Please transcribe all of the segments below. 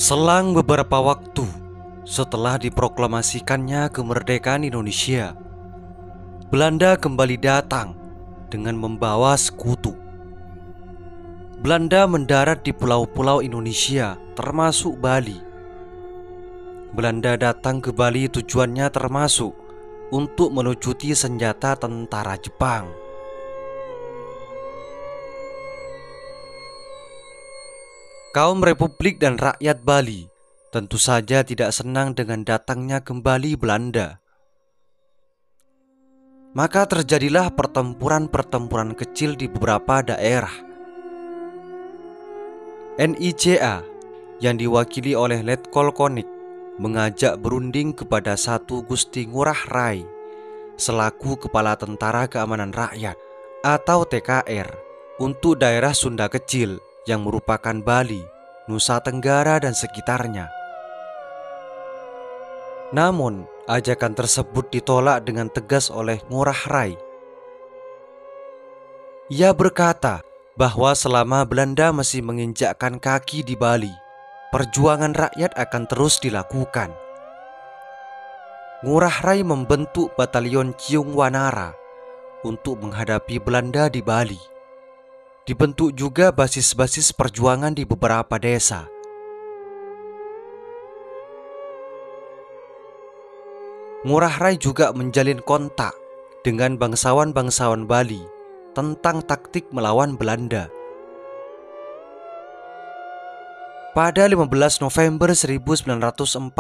Selang beberapa waktu setelah diproklamasikannya kemerdekaan Indonesia, Belanda kembali datang dengan membawa sekutu. Belanda mendarat di pulau-pulau Indonesia termasuk Bali. Belanda datang ke Bali tujuannya termasuk untuk melucuti senjata tentara Jepang. Kaum Republik dan rakyat Bali tentu saja tidak senang dengan datangnya kembali Belanda. Maka terjadilah pertempuran-pertempuran kecil di beberapa daerah. NIJA yang diwakili oleh Letkol Konik mengajak berunding kepada Satu Gusti Ngurah Rai selaku Kepala Tentara Keamanan Rakyat atau TKR untuk daerah Sunda Kecil yang merupakan Bali, Nusa Tenggara dan sekitarnya. Namun, ajakan tersebut ditolak dengan tegas oleh Ngurah Rai. Ia berkata bahwa selama Belanda masih menginjakkan kaki di Bali, perjuangan rakyat akan terus dilakukan. Ngurah Rai membentuk Batalion Ciung Wanara untuk menghadapi Belanda di Bali. Dibentuk juga basis-basis perjuangan di beberapa desa. Ngurah Rai juga menjalin kontak dengan bangsawan-bangsawan Bali tentang taktik melawan Belanda. Pada 15 November 1946,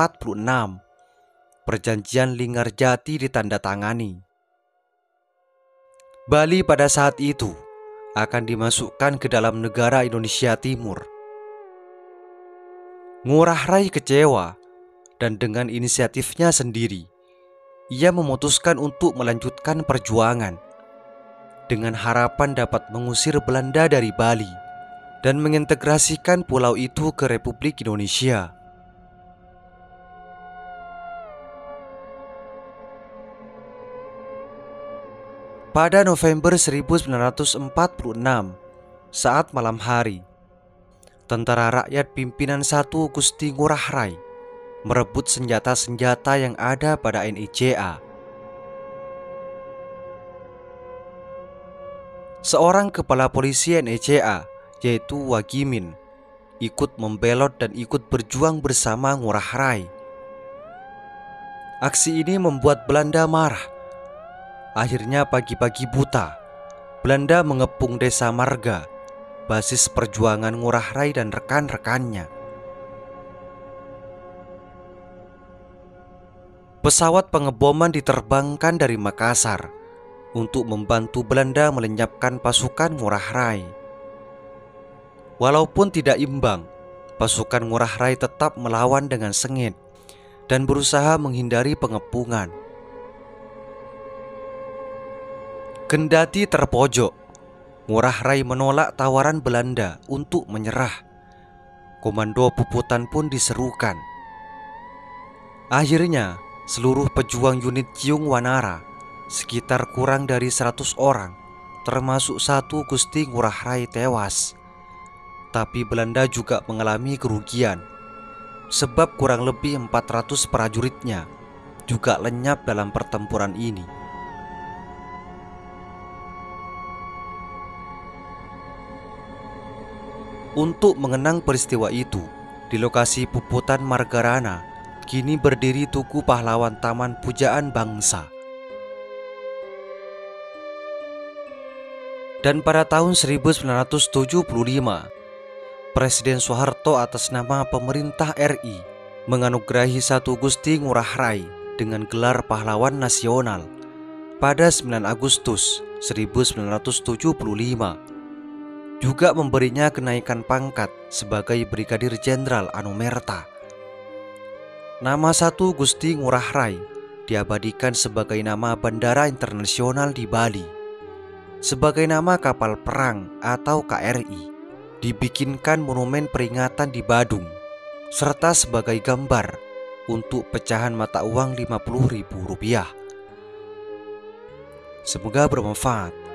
Perjanjian Linggarjati ditandatangani. Bali pada saat itu akan dimasukkan ke dalam negara Indonesia Timur. Ngurah Rai kecewa dan dengan inisiatifnya sendiri, ia memutuskan untuk melanjutkan perjuangan dengan harapan dapat mengusir Belanda dari Bali dan mengintegrasikan pulau itu ke Republik Indonesia. Pada November 1946, saat malam hari, tentara rakyat pimpinan Satu Gusti Ngurah Rai merebut senjata-senjata yang ada pada NIJA. Seorang kepala polisi NIJA, yaitu Wagimin, ikut membelot dan ikut berjuang bersama Ngurah Rai. Aksi ini membuat Belanda marah. Akhirnya pagi-pagi buta, Belanda mengepung desa Marga, basis perjuangan Ngurah Rai dan rekan-rekannya. Pesawat pengeboman diterbangkan dari Makassar untuk membantu Belanda melenyapkan pasukan Ngurah Rai. Walaupun tidak imbang, pasukan Ngurah Rai tetap melawan dengan sengit dan berusaha menghindari pengepungan. Kendati terpojok, Ngurah Rai menolak tawaran Belanda untuk menyerah. Komando puputan pun diserukan. Akhirnya, seluruh pejuang unit Ciung Wanara, sekitar kurang dari 100 orang, termasuk Satu Gusti Ngurah Rai tewas. Tapi Belanda juga mengalami kerugian, sebab kurang lebih 400 prajuritnya juga lenyap dalam pertempuran ini. Untuk mengenang peristiwa itu, di lokasi puputan Margarana kini berdiri Tugu Pahlawan Taman Pujaan Bangsa. Dan pada tahun 1975, Presiden Soeharto atas nama pemerintah RI menganugerahi Satu Gusti Ngurah Rai dengan gelar Pahlawan Nasional pada 9 Agustus 1975. Juga memberinya kenaikan pangkat sebagai Brigadir Jenderal Anumerta. Nama Satu Gusti Ngurah Rai diabadikan sebagai nama Bandara Internasional di Bali, sebagai nama kapal perang atau KRI, dibikinkan monumen peringatan di Badung, serta sebagai gambar untuk pecahan mata uang Rp50.000. Semoga bermanfaat.